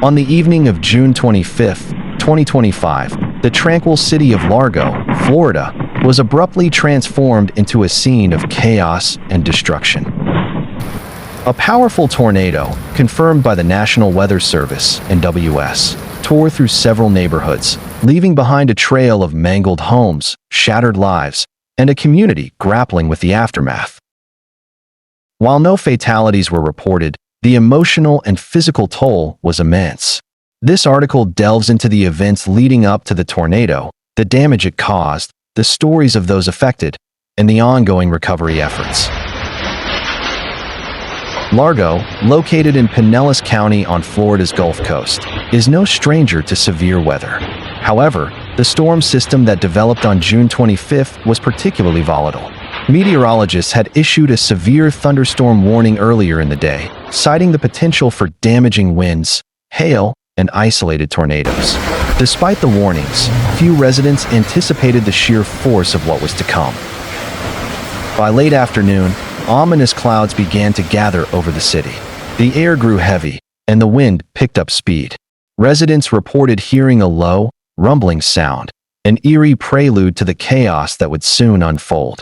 On the evening of June 25, 2025, the tranquil city of Largo, Florida, was abruptly transformed into a scene of chaos and destruction. A powerful tornado, confirmed by the National Weather Service, NWS, tore through several neighborhoods, leaving behind a trail of mangled homes, shattered lives, and a community grappling with the aftermath. While no fatalities were reported, the emotional and physical toll was immense. This article delves into the events leading up to the tornado, the damage it caused, the stories of those affected, and the ongoing recovery efforts. Largo, located in Pinellas County on Florida's Gulf Coast, is no stranger to severe weather. However, the storm system that developed on June 25th was particularly volatile. Meteorologists had issued a severe thunderstorm warning earlier in the day, citing the potential for damaging winds, hail, and isolated tornadoes. Despite the warnings, few residents anticipated the sheer force of what was to come. By late afternoon, ominous clouds began to gather over the city. The air grew heavy, and the wind picked up speed. Residents reported hearing a low, rumbling sound, an eerie prelude to the chaos that would soon unfold.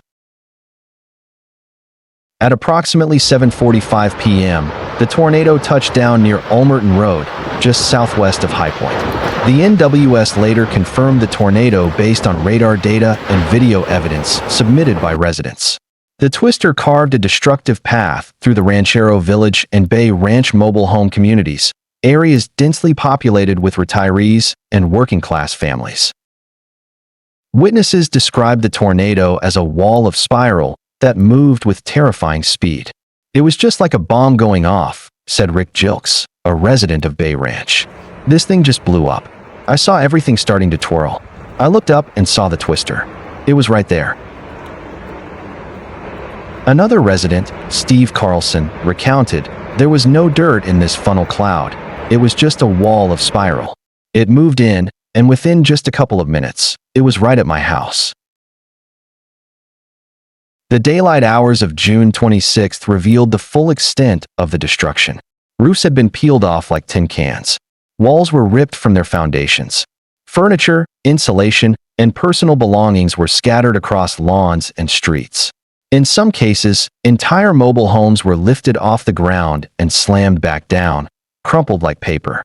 At approximately 7:45 p.m., the tornado touched down near Ulmerton Road, just southwest of High Point. The NWS later confirmed the tornado based on radar data and video evidence submitted by residents. The twister carved a destructive path through the Ranchero Village and Bay Ranch mobile home communities, areas densely populated with retirees and working-class families. Witnesses described the tornado as a wall of spiral that moved with terrifying speed. "It was just like a bomb going off," said Rick Gilkes, a resident of Bay Ranch. "This thing just blew up. I saw everything starting to twirl. I looked up and saw the twister. It was right there." Another resident, Steve Carlson, recounted, "There was no dirt in this funnel cloud. It was just a wall of spiral. It moved in, and within just a couple of minutes, it was right at my house." The daylight hours of June 26th revealed the full extent of the destruction. Roofs had been peeled off like tin cans. Walls were ripped from their foundations. Furniture, insulation, and personal belongings were scattered across lawns and streets. In some cases, entire mobile homes were lifted off the ground and slammed back down, crumpled like paper.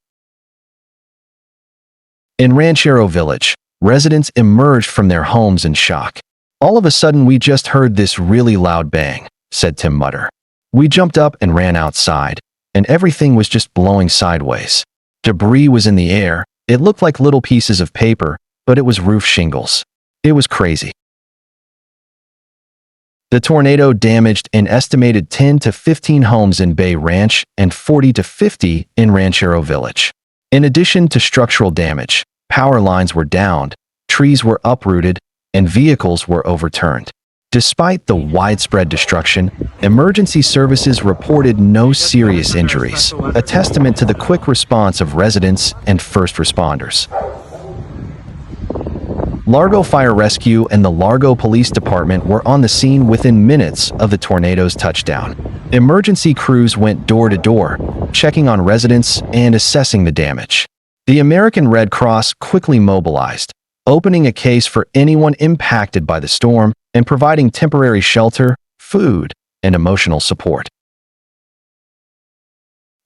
In Ranchero Village, residents emerged from their homes in shock. "All of a sudden we just heard this really loud bang," said Tim Mutter. "We jumped up and ran outside, and everything was just blowing sideways. Debris was in the air. It looked like little pieces of paper, but it was roof shingles. It was crazy." The tornado damaged an estimated 10 to 15 homes in Bay Ranch and 40 to 50 in Ranchero Village. In addition to structural damage, power lines were downed, trees were uprooted, and vehicles were overturned. Despite the widespread destruction, emergency services reported no serious injuries, a testament to the quick response of residents and first responders. Largo Fire Rescue and the Largo Police Department were on the scene within minutes of the tornado's touchdown. Emergency crews went door to door, checking on residents and assessing the damage. The American Red Cross quickly mobilized, opening a case for anyone impacted by the storm and providing temporary shelter, food, and emotional support.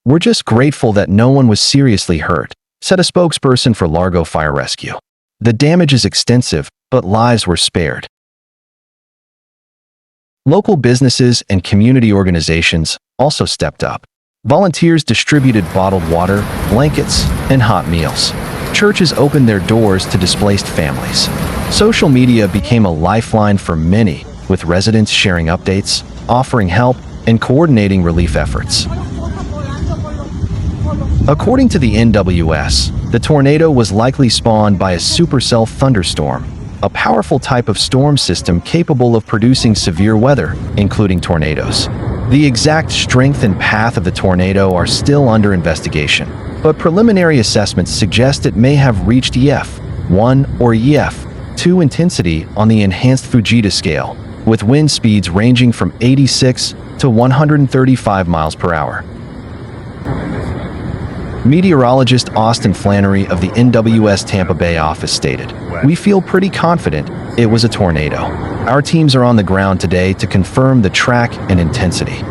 "We're just grateful that no one was seriously hurt," said a spokesperson for Largo Fire Rescue. "The damage is extensive, but lives were spared." Local businesses and community organizations also stepped up. Volunteers distributed bottled water, blankets, and hot meals. Churches opened their doors to displaced families. Social media became a lifeline for many, with residents sharing updates, offering help, and coordinating relief efforts. According to the NWS, the tornado was likely spawned by a supercell thunderstorm, a powerful type of storm system capable of producing severe weather, including tornadoes. The exact strength and path of the tornado are still under investigation, but preliminary assessments suggest it may have reached EF1 or EF2 intensity on the enhanced Fujita scale, with wind speeds ranging from 86 to 135 miles per hour. Meteorologist Austin Flannery of the NWS Tampa Bay office stated, "We feel pretty confident it was a tornado. Our teams are on the ground today to confirm the track and intensity."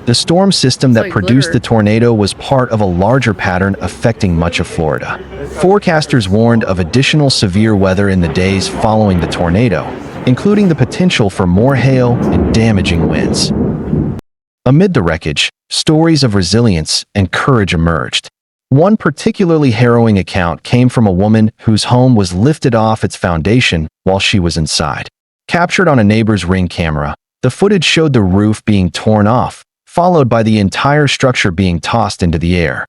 The storm system that produced the tornado was part of a larger pattern affecting much of Florida. Forecasters warned of additional severe weather in the days following the tornado, including the potential for more hail and damaging winds. Amid the wreckage, stories of resilience and courage emerged. One particularly harrowing account came from a woman whose home was lifted off its foundation while she was inside. Captured on a neighbor's Ring camera, the footage showed the roof being torn off, followed by the entire structure being tossed into the air.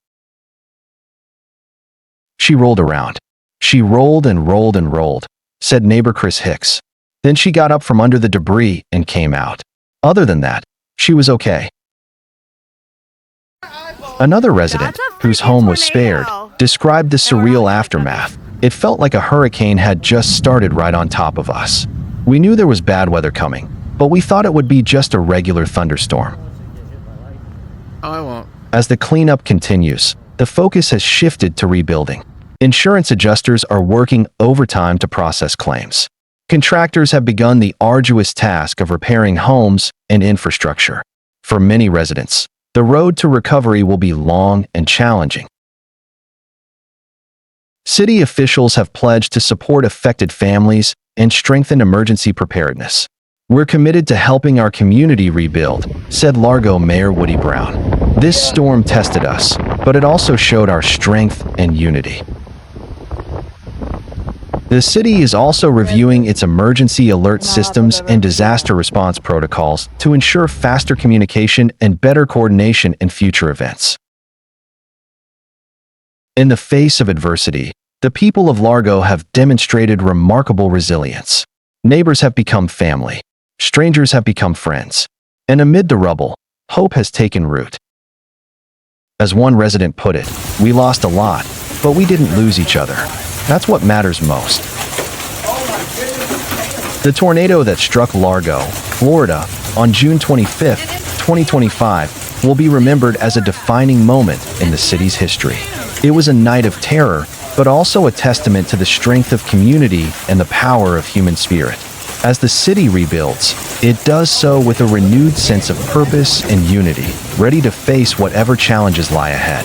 "She rolled around. She rolled and rolled and rolled," said neighbor Chris Hicks. "Then she got up from under the debris and came out. Other than that, she was okay." Another resident, whose home was spared, described the surreal aftermath. "It felt like a hurricane had just started right on top of us. We knew there was bad weather coming, but we thought it would be just a regular thunderstorm." Oh, I won't. As the cleanup continues, the focus has shifted to rebuilding. Insurance adjusters are working overtime to process claims. Contractors have begun the arduous task of repairing homes and infrastructure. For many residents, the road to recovery will be long and challenging. City officials have pledged to support affected families and strengthen emergency preparedness. "We're committed to helping our community rebuild," said Largo Mayor Woody Brown. "This storm tested us, but it also showed our strength and unity." The city is also reviewing its emergency alert systems and disaster response protocols to ensure faster communication and better coordination in future events. In the face of adversity, the people of Largo have demonstrated remarkable resilience. Neighbors have become family. Strangers have become friends. And amid the rubble, hope has taken root. As one resident put it, "We lost a lot, but we didn't lose each other. That's what matters most." The tornado that struck Largo, Florida, on June 25, 2025, will be remembered as a defining moment in the city's history. It was a night of terror, but also a testament to the strength of community and the power of human spirit. As the city rebuilds, it does so with a renewed sense of purpose and unity, ready to face whatever challenges lie ahead.